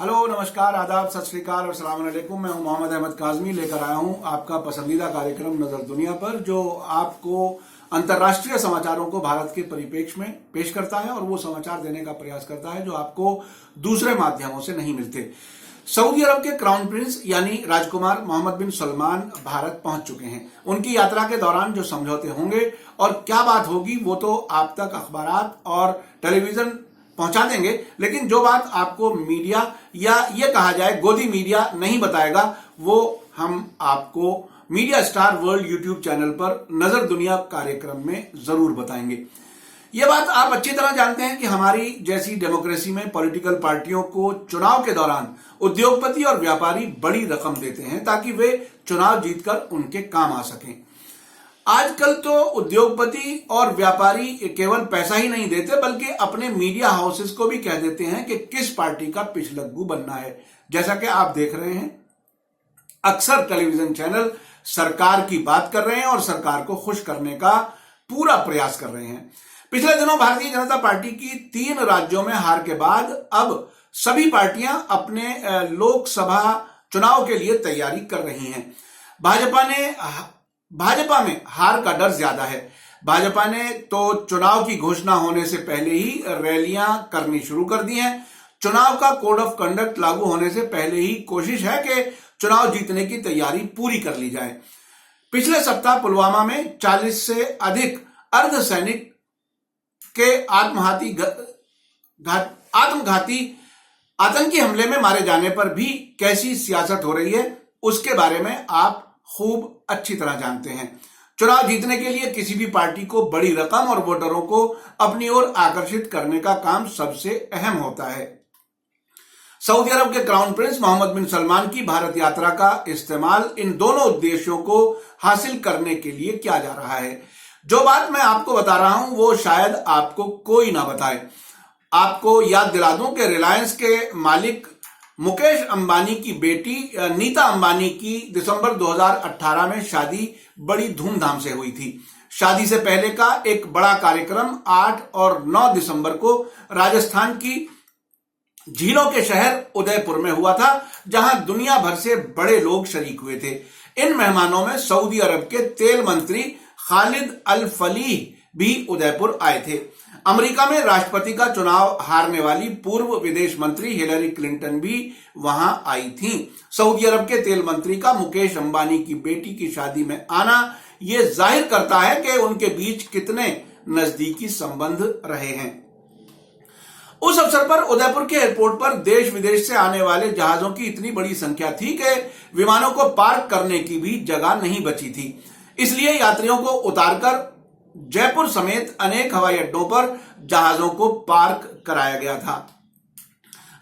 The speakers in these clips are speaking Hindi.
हेलो, नमस्कार, आदाब, सत श्री अकाल और सलाम अलैकुम। मैं हूं मोहम्मद अहमद काज़मी, लेकर आया हूं आपका पसंदीदा कार्यक्रम नजर दुनिया पर, जो आपको अंतर्राष्ट्रीय समाचारों को भारत के परिप्रेक्ष्य में पेश करता है और वो समाचार देने का प्रयास करता है जो आपको दूसरे माध्यमों से नहीं मिलते। सऊदी अरब के क्राउन प्रिंस यानी राजकुमार मोहम्मद बिन सलमान भारत पहुंच चुके हैं। उनकी यात्रा के दौरान जो समझौते होंगे और क्या बात होगी वो तो आप तक अखबारात और टेलीविजन पहुंचा देंगे, लेकिन जो बात आपको मीडिया या ये कहा जाए गोदी मीडिया नहीं बताएगा वो हम आपको media star world YouTube channel पर नजर दुनिया कार्यक्रम में जरूर बताएंगे। ये बात आप अच्छी तरह जानते हैं कि हमारी जैसी डेमोक्रेसी में पॉलिटिकल पार्टियों को चुनाव के दौरान उद्योगपति और व्यापारी बड़ी रकम देते हैं ताकि वे चुनाव जीतकर उनके काम आ सकें। आजकल तो उद्योगपति और व्यापारी केवल पैसा ही नहीं देते बल्कि अपने मीडिया हाउसेस को भी कह देते हैं कि किस पार्टी का पिछलग्गू बनना है। जैसा कि आप देख रहे हैं, अक्सर टेलीविजन चैनल सरकार की बात कर रहे हैं और सरकार को खुश करने का पूरा प्रयास कर रहे हैं। पिछले दिनों भारतीय जनता पार्टी की 3 राज्यों में हार के बाद अब सभी पार्टियां अपने लोकसभा चुनाव के लिए तैयारी कर रही हैं। भाजपा में हार का डर ज्यादा है। भाजपा ने तो चुनाव की घोषणा होने से पहले ही रैलियां करनी शुरू कर दी हैं। चुनाव का कोड ऑफ कंडक्ट लागू होने से पहले ही कोशिश है कि चुनाव जीतने की तैयारी पूरी कर ली जाए। पिछले सप्ताह पुलवामा में 40 से अधिक अर्धसैनिक के आतंकी हमले में मारे जाने पर भी कैसी सियासत हो रही है उसके बारे में आप खूब अच्छी तरह जानते हैं। चुनाव जीतने के लिए किसी भी पार्टी को बड़ी रकम और वोटरों को अपनी ओर आकर्षित करने का काम सबसे अहम होता है। सऊदी अरब के क्राउन प्रिंस मोहम्मद बिन सलमान की भारत यात्रा का इस्तेमाल इन दोनों उद्देश्यों को हासिल करने के लिए किया जा रहा है। जो बात मैं आपको बता रहा हूं वो शायद आपको कोई ना बताए। आपको याद दिला दूं कि रिलायंस के मालिक मुकेश अंबानी की बेटी नीता अंबानी की दिसंबर 2018 में शादी बड़ी धूमधाम से हुई थी। शादी से पहले का एक बड़ा कार्यक्रम 8 और 9 दिसंबर को राजस्थान की झीलों के शहर उदयपुर में हुआ था, जहां दुनिया भर से बड़े लोग शरीक हुए थे। इन मेहमानों में सऊदी अरब के तेल मंत्री खालिद अल फलीह भी उदयपुर आए थे। अमेरिका में राष्ट्रपति का चुनाव हारने वाली पूर्व विदेश मंत्री हिलरी क्लिंटन भी वहां आई थीं। सऊदी अरब के तेल मंत्री का मुकेश अंबानी की बेटी की शादी में आना यह जाहिर करता है कि उनके बीच कितने नजदीकी संबंध रहे हैं। उस अवसर पर उदयपुर के एयरपोर्ट पर देश विदेश से आने वाले जहाजों की इतनी बड़ी संख्या थी कि विमानों को पार्क करने की भी जगह नहीं बची थी। इसलिए यात्रियों को उतारकर जयपुर समेत अनेक हवाई अड्डों पर जहाजों को पार्क कराया गया था।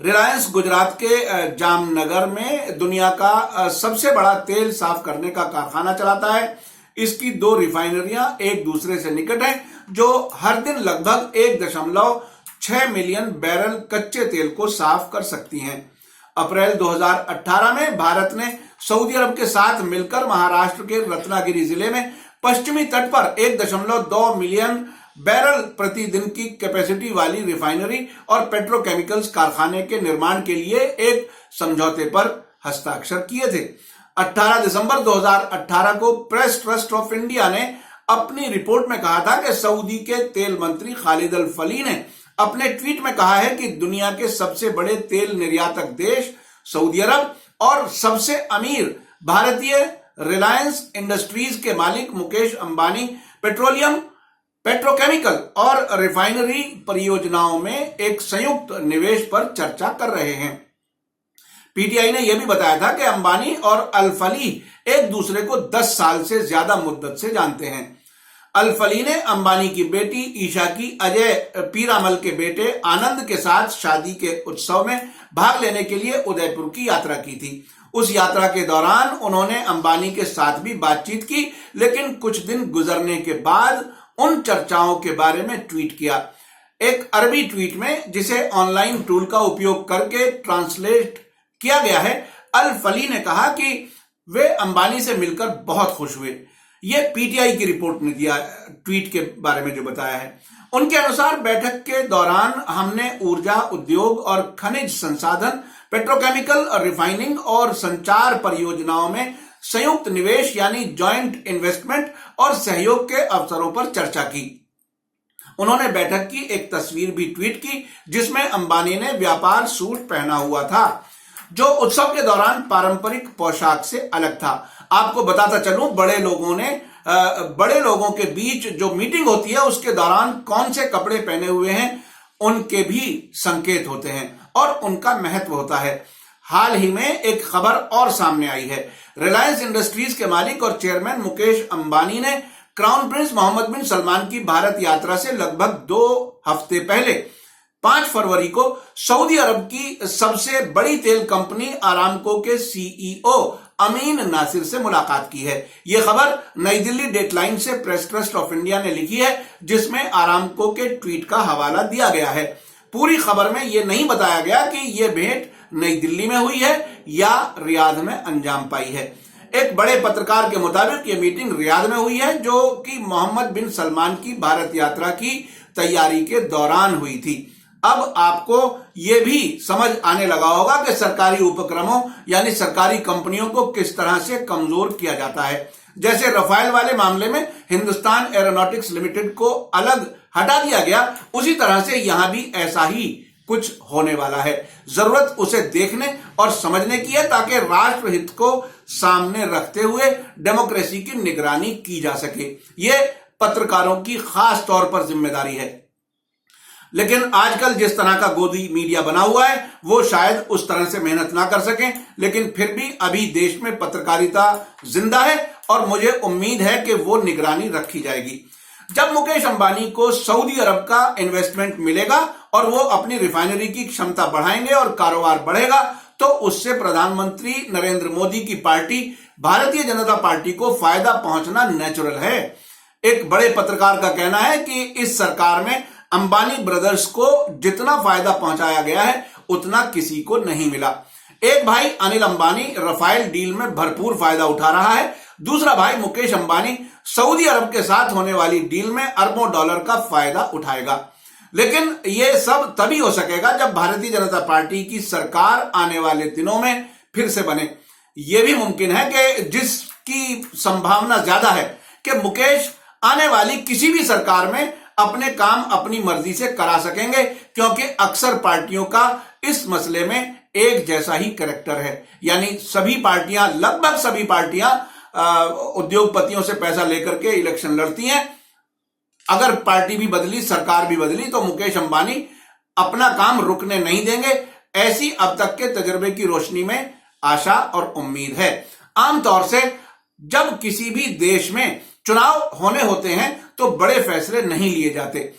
रिलायंस गुजरात के जामनगर में दुनिया का सबसे बड़ा तेल साफ करने का कारखाना चलाता है। इसकी 2 रिफाइनरियां एक दूसरे से निकट हैं, जो हर दिन लगभग 1.6 मिलियन बैरल कच्चे तेल को साफ कर सकती हैं। अप्रैल 2018 में भारत ने सऊदी अरब के साथ मिलकर महाराष्ट्र के रत्नागिरी जिले में पश्चिमी तट पर 1.2 मिलियन बैरल प्रतिदिन की कैपेसिटी वाली रिफाइनरी और पेट्रोकेमिकल्स कारखाने के निर्माण के लिए एक समझौते पर हस्ताक्षर किए थे। 18 दिसंबर 2018 को प्रेस ट्रस्ट ऑफ इंडिया ने अपनी रिपोर्ट में कहा था कि सऊदी के तेल मंत्री खालिद अल फलीह ने अपने ट्वीट में कहा है कि दुनिया के सबसे बड़े तेल निर्यातक देश सऊदी अरब और सबसे अमीर भारतीय रिलायंस इंडस्ट्रीज के मालिक मुकेश अंबानी पेट्रोलियम, पेट्रोकेमिकल और रिफाइनरी परियोजनाओं में एक संयुक्त निवेश पर चर्चा कर रहे हैं। पीटीआई ने यह भी बताया था कि अंबानी और अल फलीह एक दूसरे को 10 साल से ज्यादा मुद्दत से जानते हैं। अल फलीह ने अंबानी की बेटी ईशा की अजय पीरामल के बेटे आनंद के साथ शादी के उत्सव में भाग लेने के लिए उदयपुर की यात्रा की थी। उस यात्रा के दौरान उन्होंने अंबानी के साथ भी बातचीत की, लेकिन कुछ दिन गुजरने के बाद उन चर्चाओं के बारे में ट्वीट किया। एक अरबी ट्वीट में, जिसे ऑनलाइन टूल का उपयोग करके ट्रांसलेट किया गया है, अल फलीह ने कहा कि वे अंबानी से मिलकर बहुत खुश हुए। ये पीटीआई की रिपोर्ट ने दिया, ट्वीट के बारे में जो बताया है। उनके अनुसार बैठक के दौरान हमने ऊर्जा, उद्योग और खनिज संसाधन, पेट्रोकेमिकल, रिफाइनिंग और संचार परियोजनाओं में संयुक्त निवेश यानी जॉइंट इन्वेस्टमेंट और सहयोग के अवसरों पर चर्चा की। उन्होंने बैठक की एक तस्वीर भी ट्वीट की जिसमें अंबानी ने व्यापार सूट पहना हुआ था, जो उत्सव के दौरान पारंपरिक पोशाक से अलग था। आपको बताता चलूं, बड़े लोगों के बीच जो मीटिंग होती है उसके दौरान कौन से कपड़े पहने हुए हैं उनके भी संकेत होते हैं और उनका महत्व होता है। हाल ही में एक खबर और सामने आई है। रिलायंस इंडस्ट्रीज के मालिक और चेयरमैन मुकेश अंबानी ने क्राउन प्रिंस मोहम्मद बिन सलमान की भारत यात्रा से लगभग 2 हफ्ते पहले 5 फरवरी को सऊदी अरब की सबसे बड़ी तेल कंपनी अरामको के सीईओ अमीन नासिर से मुलाकात की है। यह खबर नई दिल्ली डेडलाइन से प्रेस ट्रस्ट ऑफ इंडिया ने लिखी है, जिसमें अरामको के ट्वीट का हवाला दिया गया है। पूरी खबर में यह नहीं बताया गया कि यह भेंट नई दिल्ली में हुई है या रियाद में अंजाम पाई है। एक बड़े पत्रकार के मुताबिक यह मीटिंग रियाद में हुई है, जो कि मोहम्मद बिन सलमान की भारत यात्रा की तैयारी के दौरान हुई थी। अब आपको यह भी समझ आने लगा होगा कि सरकारी उपक्रमों यानी सरकारी कंपनियों को किस तरह से कमजोर किया जाता है। जैसे रफाल वाले मामले में हिंदुस्तान एरोनॉटिक्स लिमिटेड को अलग हटा दिया गया, उसी तरह से यहां भी ऐसा ही कुछ होने वाला है। जरूरत उसे देखने और समझने की है ताकि राष्ट्रहित को सामने रखते हुए डेमोक्रेसी की निगरानी की जा सके। यह पत्रकारों की खास तौर पर जिम्मेदारी है। लेकिन आजकल जिस तरह का गोदी मीडिया बना हुआ है वो शायद उस तरह से मेहनत ना कर सके, लेकिन फिर भी अभी देश में पत्रकारिता जिंदा है और मुझे उम्मीद है कि वो निगरानी रखी जाएगी। जब मुकेश अंबानी को सऊदी अरब का इन्वेस्टमेंट मिलेगा और वो अपनी रिफाइनरी की क्षमता बढ़ाएंगे और कारोबार बढ़ेगा, तो उससे प्रधानमंत्री नरेंद्र मोदी की पार्टी भारतीय जनता पार्टी को फायदा पहुंचना नेचुरल है। एक बड़े पत्रकार का कहना है कि इस सरकार में अंबानी ब्रदर्स को जितना फायदा पहुंचाया गया है उतना किसी को नहीं मिला। एक भाई अनिल अंबानी रफाल डील में भरपूर फायदा उठा रहा है, दूसरा भाई मुकेश अंबानी सऊदी अरब के साथ होने वाली डील में अरबों डॉलर का फायदा उठाएगा। लेकिन यह सब तभी हो सकेगा जब भारतीय जनता पार्टी की सरकार आने वाले दिनों में फिर से बने। यह भी मुमकिन है कि जिसकी संभावना ज्यादा है कि मुकेश आने वाली किसी भी सरकार में अपने काम अपनी मर्जी से करा सकेंगे, क्योंकि अक्सर पार्टियों का इस मसले में एक जैसा ही कैरेक्टर है। यानी सभी पार्टियां, लगभग सभी पार्टियां उद्योगपतियों से पैसा लेकर के इलेक्शन लड़ती हैं। अगर पार्टी भी बदली, सरकार भी बदली, तो मुकेश अंबानी अपना काम रुकने नहीं देंगे। ऐसी अब तक के तजुर्बे की रोशनी में आशा और उम्मीद है। आमतौर से जब किसी भी देश में चुनाव होने होते हैं तो बड़े फैसले नहीं लिए जाते।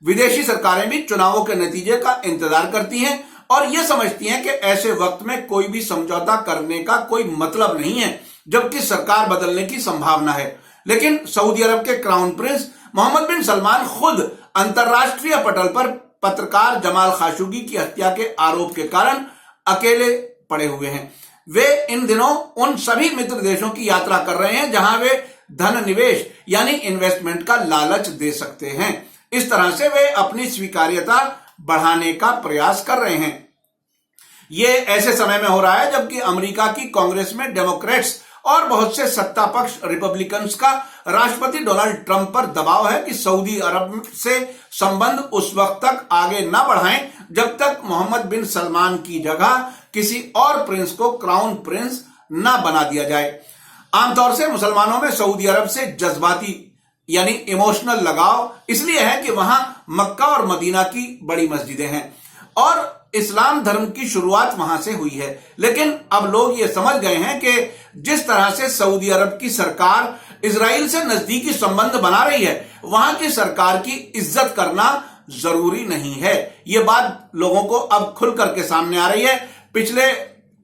विदेशी सरकारें भी चुनावों के नतीजे का इंतजार करती हैं और यह समझती हैं कि ऐसे वक्त में कोई भी समझौता करने का कोई मतलब नहीं है, जबकि सरकार बदलने की संभावना है। लेकिन सऊदी अरब के क्राउन प्रिंस मोहम्मद बिन सलमान खुद अंतर्राष्ट्रीय पटल पर पत्रकार जमाल खाशोगी की हत्या के आरोप के कारण अकेले पड़े हुए हैं। वे इन दिनों उन सभी मित्र देशों की यात्रा कर रहे हैं जहां वे धन निवेश यानी इन्वेस्टमेंट का लालच दे सकते हैं। इस तरह से वे अपनी स्वीकार्यता बढ़ाने का प्रयास कर रहे हैं। यह ऐसे समय में हो रहा है जबकि अमेरिका की कांग्रेस में डेमोक्रेट्स और बहुत से सत्ता पक्ष रिपब्लिकन्स का राष्ट्रपति डोनाल्ड ट्रंप पर दबाव है कि सऊदी अरब से संबंध उस वक्त तक आगे न बढ़ाएं जब तक मोहम्मद बिन सलमान की जगह किसी और प्रिंस को क्राउन प्रिंस न बना दिया जाए। आमतौर से मुसलमानों में सऊदी अरब से जज्बाती यानी इमोशनल लगाव इसलिए है कि वहां मक्का और मदीना की बड़ी मस्जिदें हैं और इस्लाम धर्म की शुरुआत वहां से हुई है। लेकिन अब लोग ये समझ गए हैं कि जिस तरह से सऊदी अरब की सरकार इजराइल से नजदीकी संबंध बना रही है, वहां की सरकार की इज्जत करना जरूरी नहीं है। ये बात लोगों को अब खुल करके सामने आ रही है। पिछले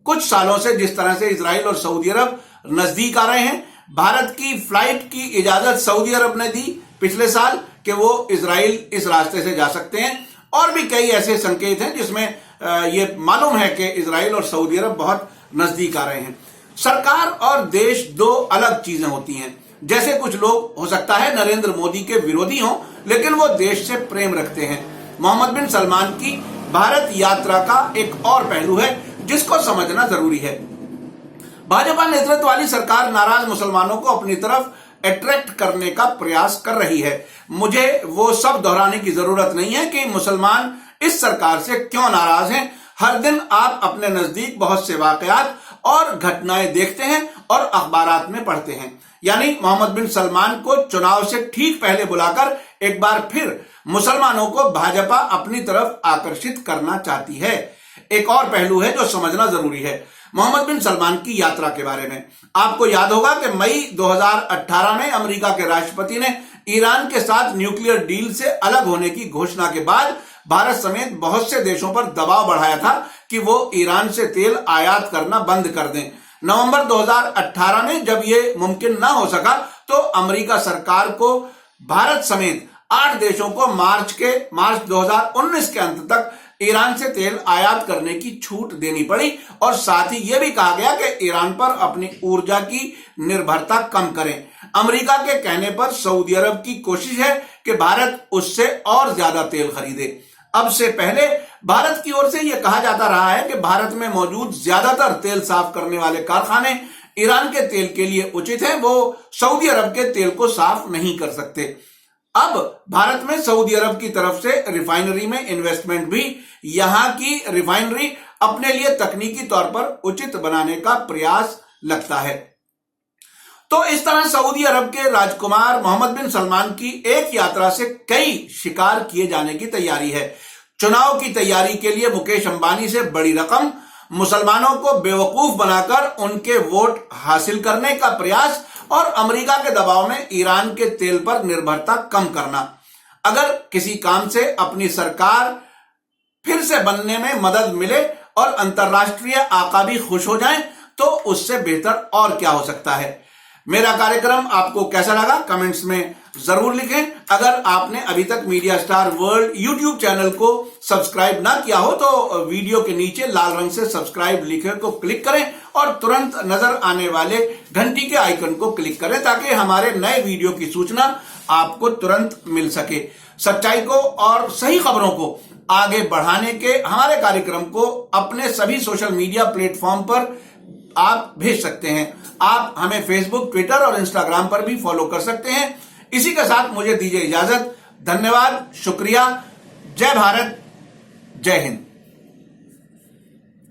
कुछ सालों से जिस तरह से इजराइल और सऊदी अरब नजदीक आ रहे हैं, भारत की फ्लाइट की इजाजत सऊदी अरब ने दी पिछले साल कि वो इजराइल इस रास्ते से जा सकते हैं। और भी कई ऐसे संकेत हैं जिसमें ये मालूम है कि इजराइल और सऊदी अरब बहुत नजदीक आ रहे हैं। सरकार और देश दो अलग चीजें होती हैं। जैसे कुछ लोग हो सकता है नरेंद्र मोदी के विरोधी हों, लेकिन वो देश से प्रेम रखते हैं। मोहम्मद बिन सलमान की भारत यात्रा का एक और पहलू है जिसको समझना जरूरी है। भाजपा नेतृत्व वाली सरकार नाराज मुसलमानों को अपनी तरफ अट्रैक्ट करने का प्रयास कर रही है। मुझे वो सब दोहराने की जरूरत नहीं है कि मुसलमान इस सरकार से क्यों नाराज हैं। हर दिन आप अपने नजदीक बहुत से वाकयात और घटनाएं देखते हैं और अखबारात में पढ़ते हैं। यानी मोहम्मद बिन सलमान को चुनाव से ठीक पहले बुलाकर एक बार फिर मुसलमानों को भाजपा अपनी तरफ आकर्षित करना चाहती है। एक और पहलू है जो समझना जरूरी है मोहम्मद बिन सलमान की यात्रा के बारे में। आपको याद होगा कि मई 2018 में अमेरिका के राष्ट्रपति ने ईरान के साथ न्यूक्लियर डील से अलग होने की घोषणा के बाद भारत समेत बहुत से देशों पर दबाव बढ़ाया था कि वो ईरान से तेल आयात करना बंद कर दें। नवंबर 2018 में जब ये मुमकिन ना हो सका तो अमेरिका सरकार को भारत समेत 8 देशों को मार्च 2019 के अंत तक ईरान से तेल आयात करने की छूट देनी पड़ी और साथ ही यह भी कहा गया कि ईरान पर अपनी ऊर्जा की निर्भरता कम करें। अमेरिका के कहने पर सऊदी अरब की कोशिश है कि भारत उससे और ज्यादा तेल खरीदे। अब से पहले भारत की ओर से यह कहा जाता रहा है कि भारत में मौजूद ज्यादातर तेल साफ करने वाले कारखाने ईरान के तेल के लिए उचित हैं, वो सऊदी अरब के तेल को साफ नहीं कर सकते। अब भारत में सऊदी अरब की तरफ से रिफाइनरी में इन्वेस्टमेंट भी यहां की रिफाइनरी अपने लिए तकनीकी तौर पर उचित बनाने का प्रयास लगता है। तो इस तरह सऊदी अरब के राजकुमार मोहम्मद बिन सलमान की एक यात्रा से कई शिकार किए जाने की तैयारी है। चुनाव की तैयारी के लिए मुकेश अंबानी से बड़ी रकम, मुसलमानों को बेवकूफ बनाकर उनके वोट हासिल करने का प्रयास और अमेरिका के दबाव में ईरान के तेल पर निर्भरता कम करना। अगर किसी काम से अपनी सरकार फिर से बनने में मदद मिले और अंतर्राष्ट्रीय आका भी खुश हो जाएं, तो उससे बेहतर और क्या हो सकता है। मेरा कार्यक्रम आपको कैसा लगा कमेंट्स में जरूर लिखें। अगर आपने अभी तक media star world YouTube channel को सब्सक्राइब ना किया हो तो वीडियो के नीचे लाल रंग से सब्सक्राइब लिखे को क्लिक करें और तुरंत नजर आने वाले घंटी के आइकन को क्लिक करें ताकि हमारे नए वीडियो की सूचना आपको तुरंत मिल सके। सच्चाई को और सही खबरों को आगे बढ़ाने के हमारे कार्यक्रम को अपने सभी सोशल मीडिया प्लेटफॉर्म पर आप भेज सकते हैं। आप हमें फेसबुक, ट्विटर और इंस्टाग्राम पर भी फॉलो कर सकते हैं। इसी के साथ मुझे दीजिए इजाजत। धन्यवाद, शुक्रिया। जय भारत, जय हिंद।